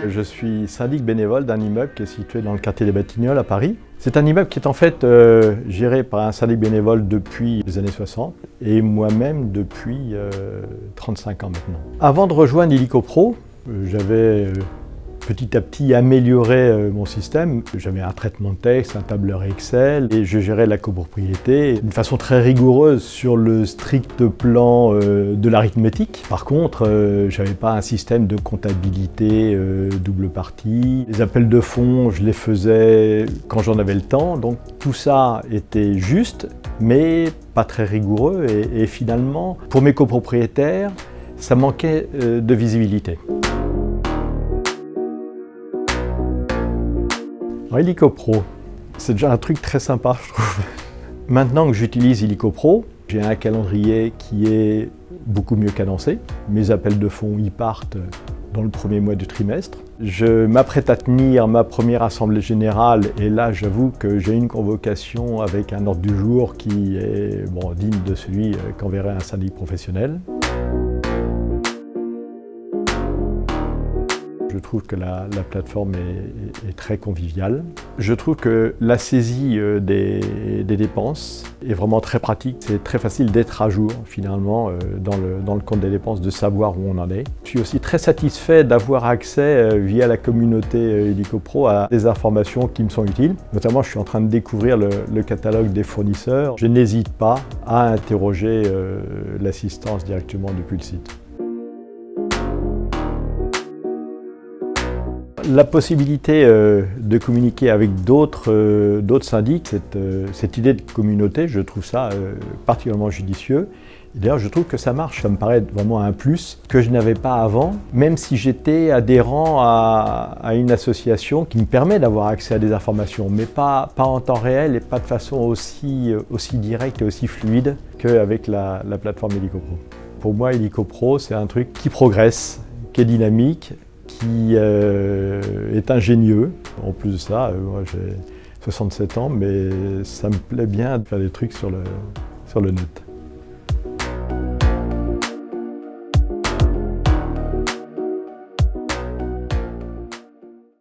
Je suis syndic bénévole d'un immeuble qui est situé dans le quartier des Batignolles à Paris. C'est un immeuble qui est en fait géré par un syndic bénévole depuis les années 60 et moi-même depuis 35 ans maintenant. Avant de rejoindre Illico Pro, j'avais petit à petit amélioré mon système. J'avais un traitement de texte, un tableur Excel et je gérais la copropriété d'une façon très rigoureuse sur le strict plan de l'arithmétique. Par contre, je n'avais pas un système de comptabilité double partie. Les appels de fonds, je les faisais quand j'en avais le temps. Donc tout ça était juste, mais pas très rigoureux. Et finalement, pour mes copropriétaires, ça manquait de visibilité. Illico Pro, c'est déjà un truc très sympa, je trouve. Maintenant que j'utilise Illico Pro, j'ai un calendrier qui est beaucoup mieux cadencé. Mes appels de fonds y partent dans le premier mois du trimestre. Je m'apprête à tenir ma première assemblée générale et là, j'avoue que j'ai une convocation avec un ordre du jour qui est digne de celui qu'enverrait un syndic professionnel. Je trouve que la plateforme est très conviviale. Je trouve que la saisie des dépenses est vraiment très pratique. C'est très facile d'être à jour finalement dans le compte des dépenses, de savoir où on en est. Je suis aussi très satisfait d'avoir accès via la communauté Illico Pro à des informations qui me sont utiles. Notamment, je suis en train de découvrir le catalogue des fournisseurs. Je n'hésite pas à interroger l'assistance directement depuis le site. La possibilité de communiquer avec d'autres syndics, cette idée de communauté, je trouve ça particulièrement judicieux. D'ailleurs, je trouve que ça marche, ça me paraît vraiment un plus que je n'avais pas avant, même si j'étais adhérent à une association qui me permet d'avoir accès à des informations, mais pas en temps réel et pas de façon aussi directe et aussi fluide qu'avec la plateforme Illico Pro. Pour moi, Illico Pro, c'est un truc qui progresse, qui est dynamique, qui est ingénieux. En plus de ça, moi j'ai 67 ans, mais ça me plaît bien de faire des trucs sur le net.